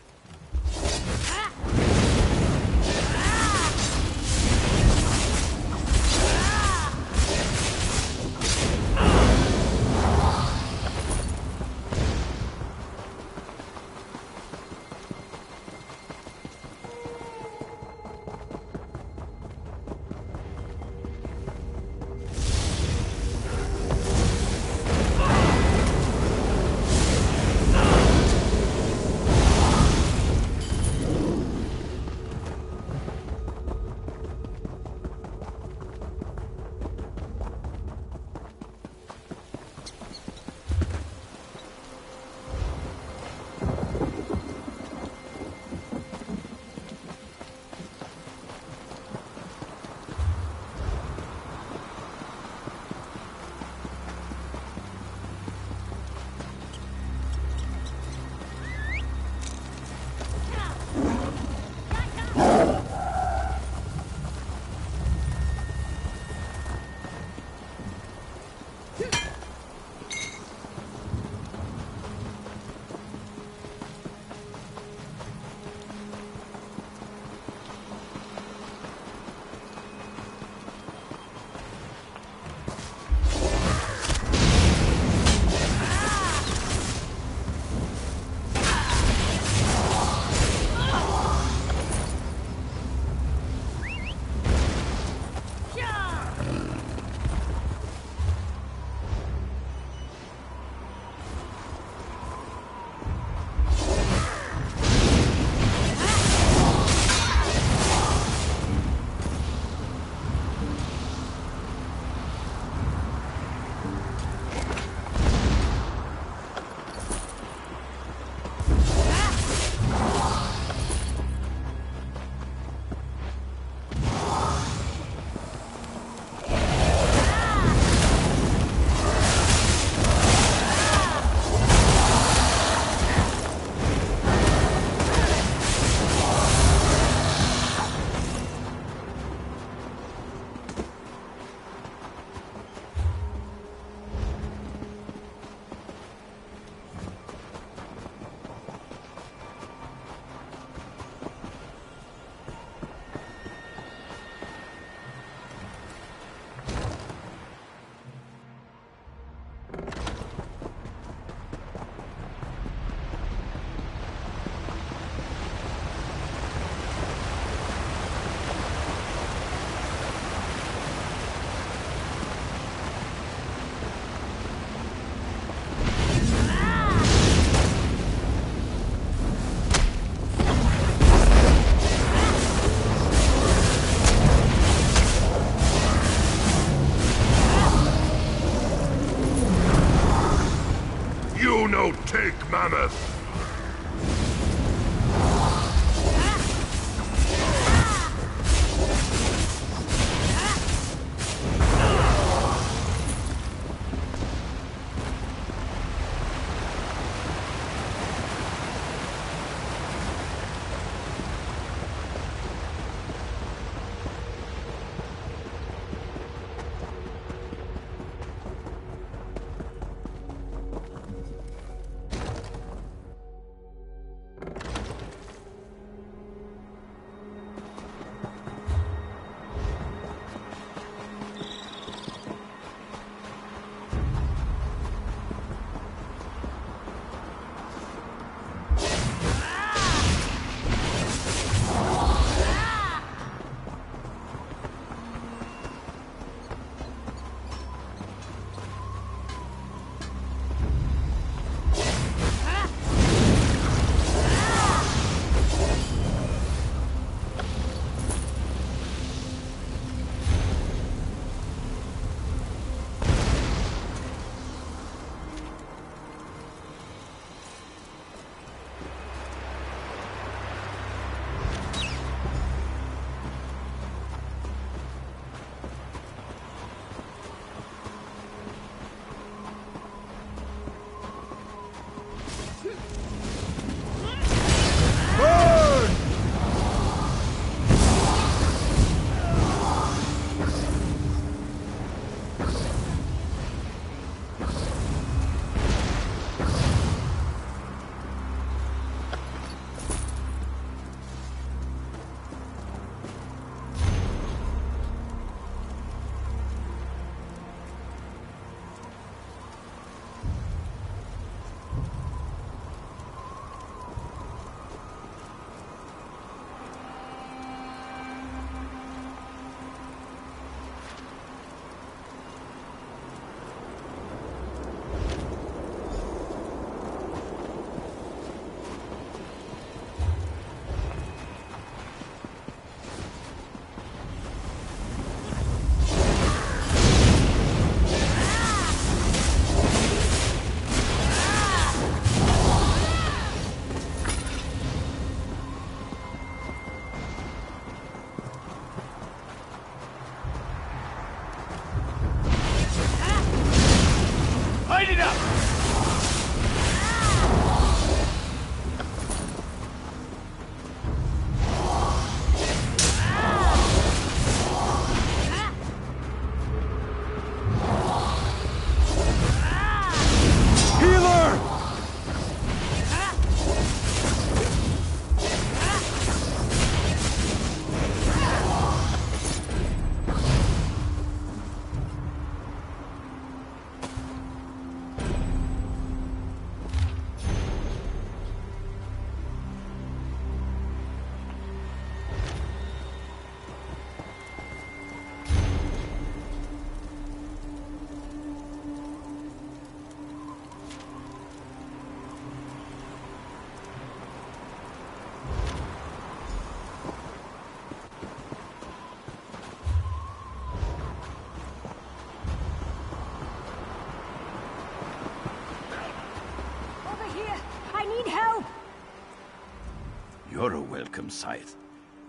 You're a welcome sight.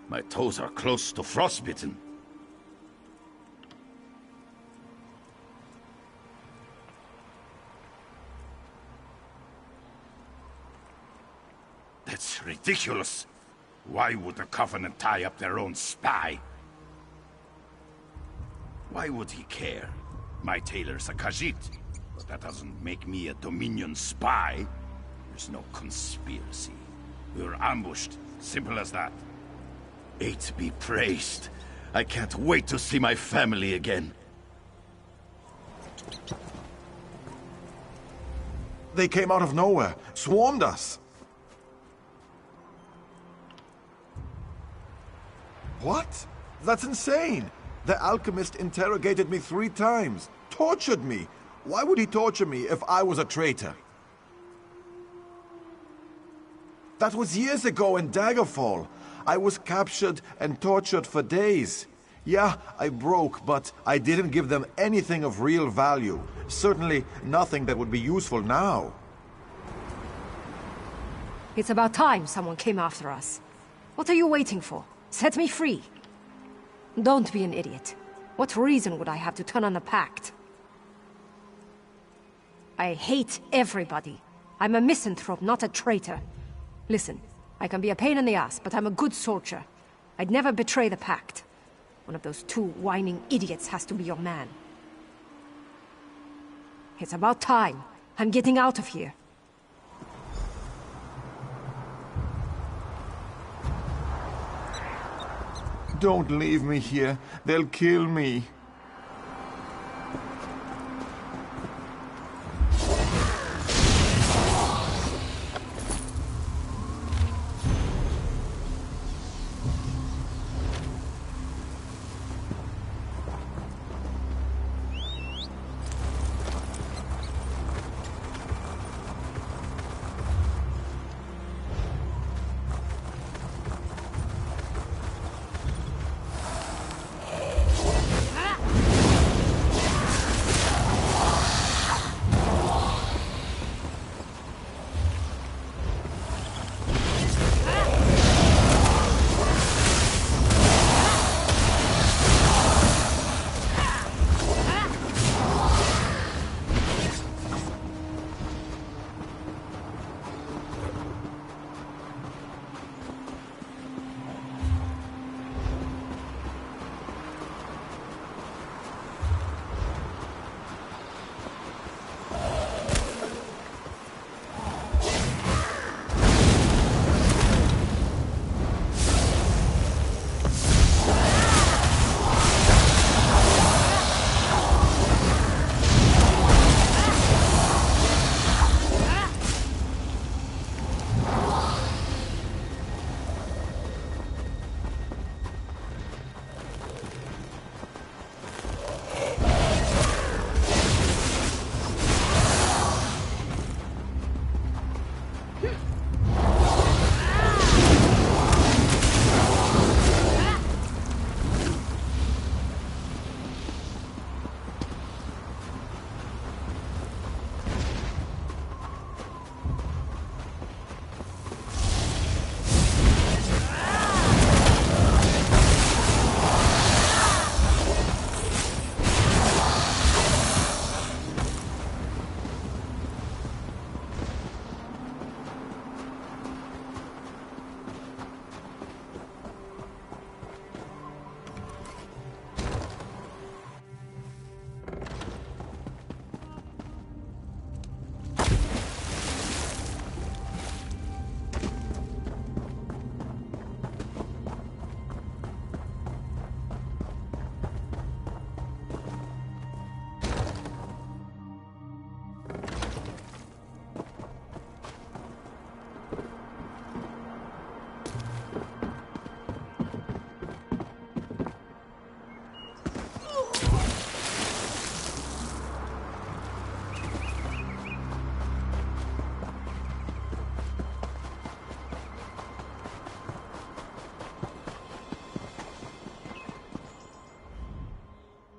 My toes are close to frostbitten. That's ridiculous. Why would the Covenant tie up their own spy? Why would he care? My tailor's a Khajiit, but that doesn't make me a Dominion spy. There's no conspiracy. We were ambushed. Simple as that. Eight be praised. I can't wait to see my family again. They came out of nowhere, swarmed us. What? That's insane! The alchemist interrogated me 3 times, tortured me. Why would he torture me if I was a traitor? That was years ago in Daggerfall. I was captured and tortured for days. Yeah, I broke, but I didn't give them anything of real value. Certainly nothing that would be useful now. It's about time someone came after us. What are you waiting for? Set me free. Don't be an idiot. What reason would I have to turn on the Pact? I hate everybody. I'm a misanthrope, not a traitor. Listen, I can be a pain in the ass, but I'm a good soldier. I'd never betray the Pact. One of those 2 whining idiots has to be your man. It's about time. I'm getting out of here. Don't leave me here. They'll kill me.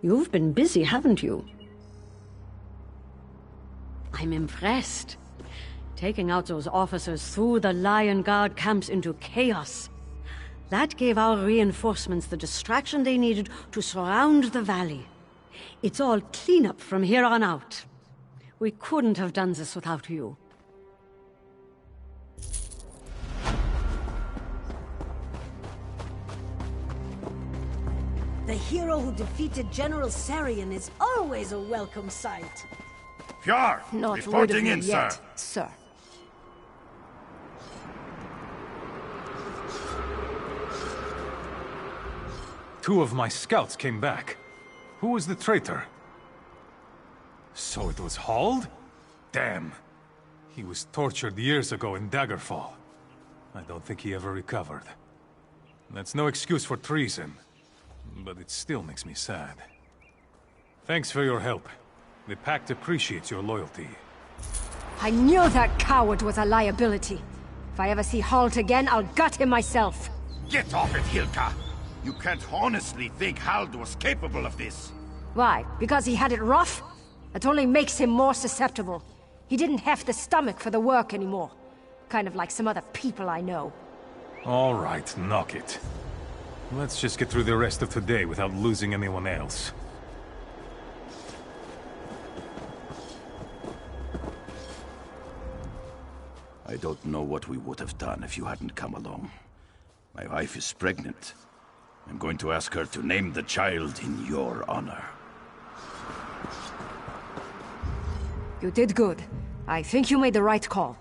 You've been busy, haven't you? I'm impressed. Taking out those officers threw the Lion Guard camps into chaos. That gave our reinforcements the distraction they needed to surround the valley. It's all cleanup from here on out. We couldn't have done this without you. The hero who defeated General Sarian is always a welcome sight. Fjord! Not Reporting rid of in, me sir. yet, sir. Two of my scouts came back. Who was the traitor? So it was Hald? Damn. He was tortured years ago in Daggerfall. I don't think he ever recovered. That's no excuse for treason, but it still makes me sad. Thanks for your help. The Pact appreciates your loyalty. I knew that coward was a liability. If I ever see Halt again, I'll gut him myself. Get off it, Hilka! You can't honestly think Hald was capable of this. Why? Because he had it rough? That only makes him more susceptible. He didn't have the stomach for the work anymore. Kind of like some other people I know. All right, knock it. Let's just get through the rest of today without losing anyone else. I don't know what we would have done if you hadn't come along. My wife is pregnant. I'm going to ask her to name the child in your honor. You did good. I think you made the right call.